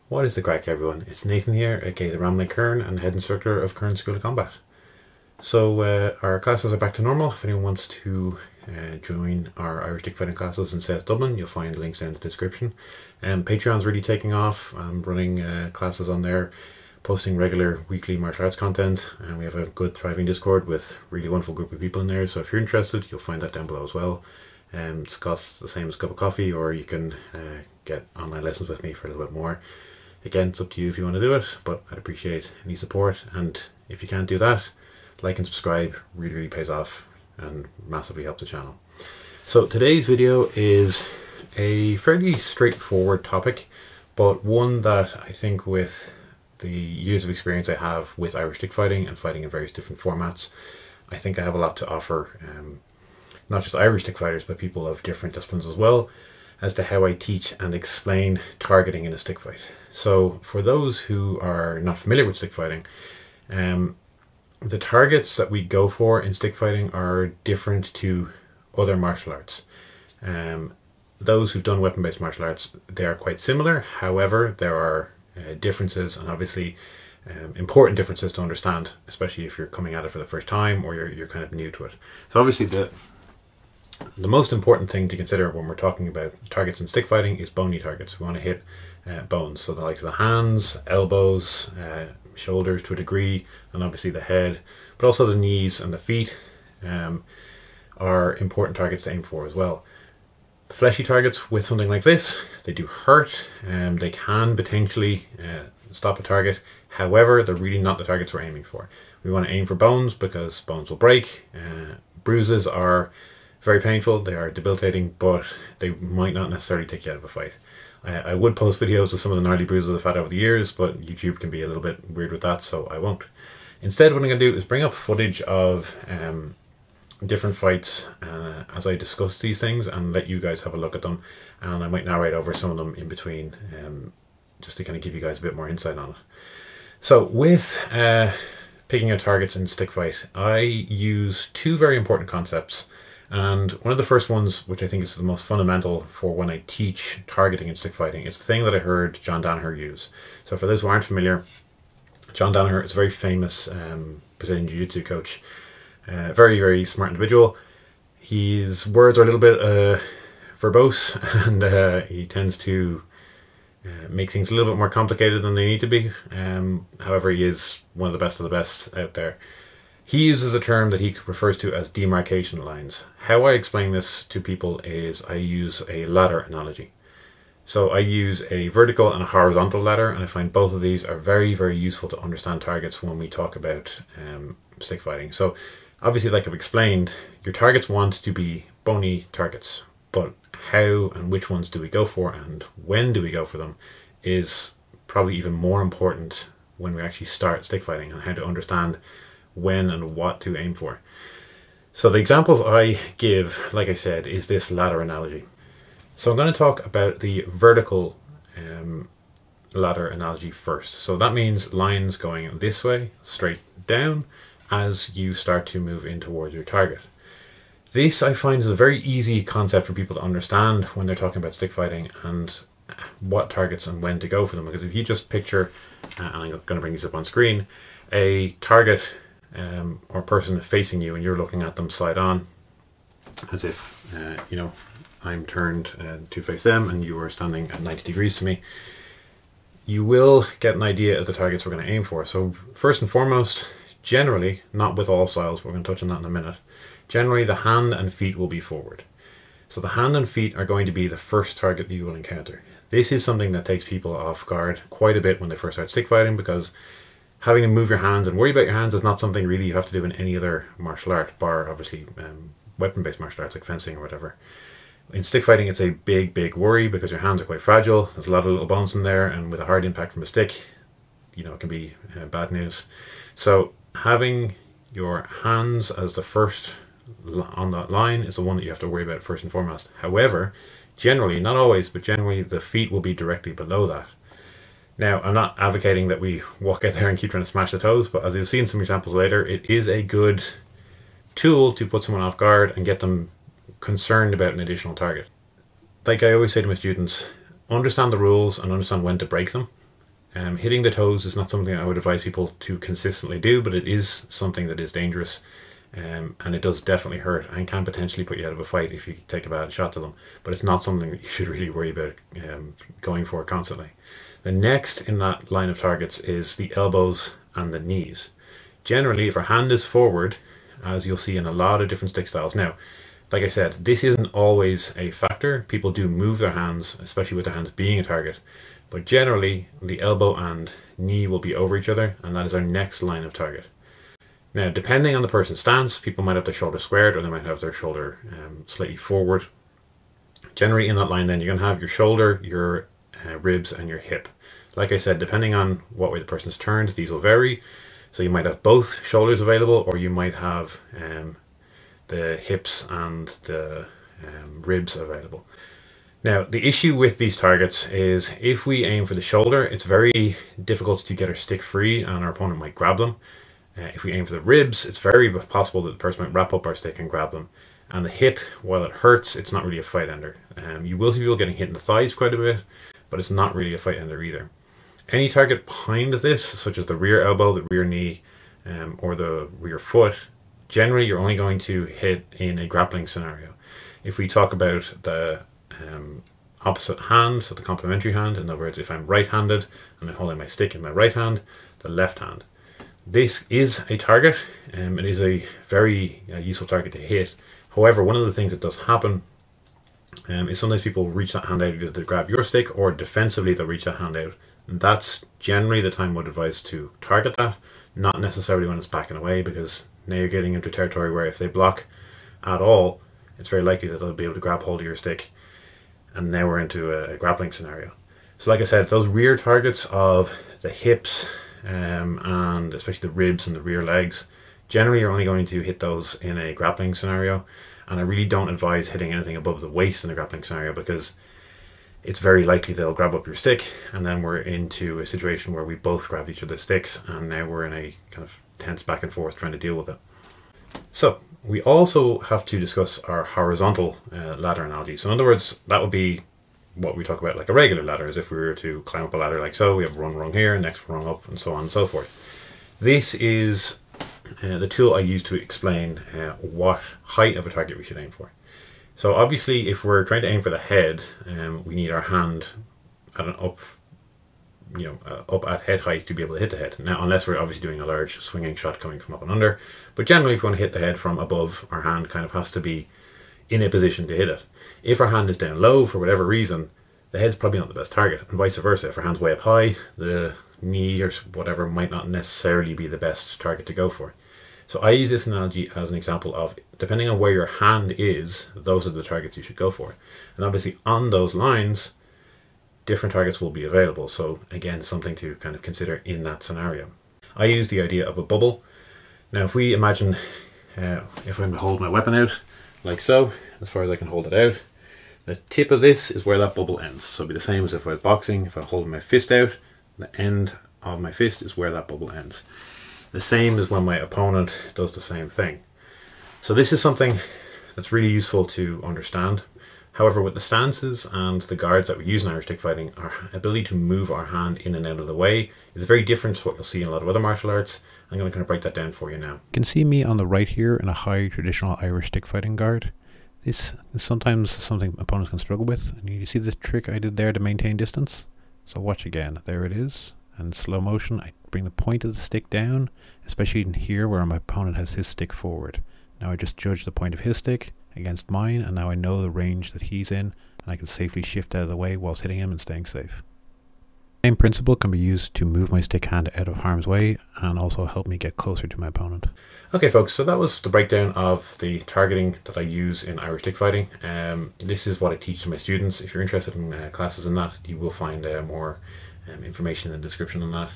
What is the crack, everyone? It's Nathan here, aka the Rambling Kern, and head instructor of Kern School of Combat. So our classes are back to normal. If anyone wants to join our Irish stick fighting classes in South Dublin, you'll find links in the description. Patreon's really taking off. I'm running classes on there, posting regular weekly martial arts content, and we have a good thriving Discord with a really wonderful group of people in there. So if you're interested, you'll find that down below as well. It costs the same as a cup of coffee, or you can get online lessons with me for a little bit more. Again, it's up to you if you want to do it, but I'd appreciate any support. And if you can't do that, like and subscribe really pays off and massively helps the channel. So today's video is a fairly straightforward topic, but one that I think with the years of experience I have with Irish stick fighting and fighting in various different formats, I think I have a lot to offer, not just Irish stick fighters, but people of different disciplines as well, as to how I teach and explain targeting in a stick fight. So for those who are not familiar with stick fighting, the targets that we go for in stick fighting are different to other martial arts. Those who've done weapon-based martial arts, they are quite similar. However, there are differences, and obviously important differences to understand, especially if you're coming at it for the first time or you're kind of new to it. So obviously the most important thing to consider when we're talking about targets in stick fighting is bony targets. We want to hit bones, so the likes of the hands, elbows, shoulders to a degree, and obviously the head, but also the knees and the feet are important targets to aim for as well. Fleshy targets with something like this, they do hurt, and they can potentially stop a target. However, they're really not the targets we're aiming for. We want to aim for bones because bones will break. Bruises are very painful, they are debilitating, but they might not necessarily take you out of a fight. I would post videos of some of the gnarly bruises I've had over the years, but YouTube can be a little bit weird with that, so I won't. Instead, what I'm going to do is bring up footage of different fights as I discuss these things and let you guys have a look at them, and I might narrate over some of them in between, just to kind of give you guys a bit more insight on it. So with picking out targets in stick fight, I use two very important concepts. And one of the first ones, which I think is the most fundamental for when I teach targeting in stick fighting, it's the thing that I heard John Danaher use. So for those who aren't familiar, John Danaher is a very famous Brazilian Jiu-Jitsu coach. Very smart individual. His words are a little bit verbose, and he tends to make things a little bit more complicated than they need to be. However, he is one of the best out there. He uses a term that he refers to as demarcation lines. How I explain this to people is I use a ladder analogy. So I use a vertical and a horizontal ladder, and I find both of these are very useful to understand targets when we talk about stick fighting. So obviously, like I've explained, your targets want to be bony targets, but how and which ones do we go for and when do we go for them is probably even more important when we actually start stick fighting, and how to understand when and what to aim for. So the examples I give, like I said, is this ladder analogy. So I'm going to talk about the vertical ladder analogy first. So that means lines going this way, straight down, as you start to move in towards your target. This I find is a very easy concept for people to understand when they're talking about stick fighting and what targets and when to go for them. Because if you just picture, and I'm going to bring this up on screen, a target or person facing you and you're looking at them side on, as if you know, I'm turned to face them and you are standing at 90 degrees to me, you will get an idea of the targets we're going to aim for. So first and foremost, generally, not with all styles, we're going to touch on that in a minute, generally the hand and feet will be forward. So the hand and feet are going to be the first target that you will encounter. This is something that takes people off guard quite a bit when they first start stick fighting, because having to move your hands and worry about your hands is not something really you have to do in any other martial art, bar obviously weapon-based martial arts like fencing or whatever. In stick fighting, it's a big worry because your hands are quite fragile. There's a lot of little bones in there, and with a hard impact from a stick, you know, it can be bad news. So having your hands as the first on that line is the one that you have to worry about first and foremost. However, generally, not always, but generally the feet will be directly below that. Now, I'm not advocating that we walk out there and keep trying to smash the toes, but as you'll see in some examples later, it is a good tool to put someone off guard and get them concerned about an additional target. Like I always say to my students, understand the rules and understand when to break them. Hitting the toes is not something I would advise people to consistently do, but it is something that is dangerous. And it does definitely hurt and can potentially put you out of a fight if you take a bad shot to them. But it's not something that you should really worry about going for constantly. The next in that line of targets is the elbows and the knees. Generally, if our hand is forward, as you'll see in a lot of different stick styles. Now, like I said, this isn't always a factor. People do move their hands, especially with their hands being a target. But generally, the elbow and knee will be over each other, and that is our next line of target. Now, depending on the person's stance, people might have their shoulder squared, or they might have their shoulder slightly forward. Generally, in that line, then, you're going to have your shoulder, your ribs, and your hip. Like I said, depending on what way the person's turned, these will vary. So you might have both shoulders available, or you might have the hips and the ribs available. Now, the issue with these targets is if we aim for the shoulder, it's very difficult to get our stick free and our opponent might grab them. If we aim for the ribs, it's very possible that the person might wrap up our stick and grab them. And the hip, while it hurts, it's not really a fight ender. You will see people getting hit in the thighs quite a bit, but it's not really a fight ender either. Any target behind this, such as the rear elbow, the rear knee, or the rear foot, generally you're only going to hit in a grappling scenario. If we talk about the opposite hand, so the complementary hand, in other words, if I'm right-handed and I'm holding my stick in my right hand, the left hand. This is a target, it is a very useful target to hit. However, one of the things that does happen is sometimes people reach that hand out either to grab your stick, or defensively they'll reach that hand out. And that's generally the time I would advise to target that, not necessarily when it's backing away, because now you're getting into territory where if they block at all, it's very likely that they'll be able to grab hold of your stick, and now we're into a grappling scenario. So like I said, those rear targets of the hips and especially the ribs and the rear legs, generally you're only going to hit those in a grappling scenario, and I really don't advise hitting anything above the waist in a grappling scenario, because it's very likely they'll grab up your stick, and then we're into a situation where we both grabbed each other's sticks, and now we're in a kind of tense back and forth trying to deal with it. So we also have to discuss our horizontal ladder analogy. So in other words, that would be what we talk about like a regular ladder, as if we were to climb up a ladder like so. We have one rung here, next rung up, and so on and so forth. This is the tool I use to explain what height of a target we should aim for. So obviously, if we're trying to aim for the head, we need our hand at an up at head height to be able to hit the head. Now, unless we're obviously doing a large swinging shot coming from up and under, but generally if we want to hit the head from above, our hand kind of has to be in a position to hit it. If our hand is down low for whatever reason, the head's probably not the best target, and vice versa. If our hand's way up high, the knee or whatever might not necessarily be the best target to go for. So I use this analogy as an example of, depending on where your hand is, those are the targets you should go for. And obviously on those lines, different targets will be available. So again, something to kind of consider in that scenario. I use the idea of a bubble. Now if we imagine, if I'm to hold my weapon out, like so, as far as I can hold it out, the tip of this is where that bubble ends. So it'll be the same as if I was boxing. If I hold my fist out, the end of my fist is where that bubble ends. The same as when my opponent does the same thing. So this is something that's really useful to understand. However, with the stances and the guards that we use in Irish stick fighting, our ability to move our hand in and out of the way is very different to what you'll see in a lot of other martial arts. I'm going to kind of break that down for you now. You can see me on the right here in a high traditional Irish stick fighting guard. This is sometimes something opponents can struggle with. And you see the trick I did there to maintain distance? So watch again. There it is. And in slow motion, I bring the point of the stick down, especially in here where my opponent has his stick forward. Now I just judge the point of his stick against mine, and now I know the range that he's in, and I can safely shift out of the way whilst hitting him and staying safe. The same principle can be used to move my stick hand out of harm's way and also help me get closer to my opponent. Okay folks, so that was the breakdown of the targeting that I use in Irish stick fighting. This is what I teach to my students. If you're interested in classes in that, you will find more information in the description on that.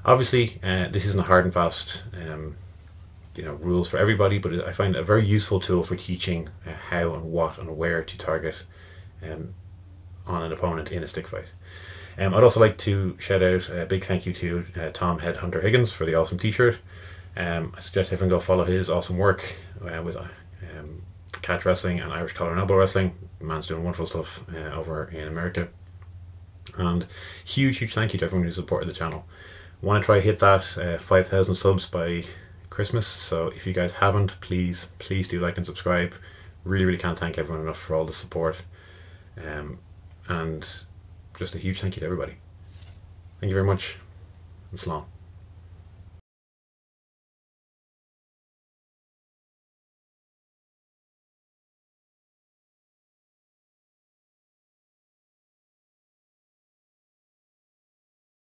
Obviously, this isn't a hard and fast rules for everybody, but I find it a very useful tool for teaching how and what and where to target on an opponent in a stick fight. I'd also like to shout out a big thank you to Tom Headhunter Higgins for the awesome t-shirt. I suggest everyone go follow his awesome work with catch wrestling and Irish collar and elbow wrestling. The man's doing wonderful stuff over in America. And huge thank you to everyone who supported the channel. I want to try hit that 5,000 subs by Christmas, so if you guys haven't, please do like and subscribe. Really can't thank everyone enough for all the support, and just a huge thank you to everybody. Thank you very much. It's long.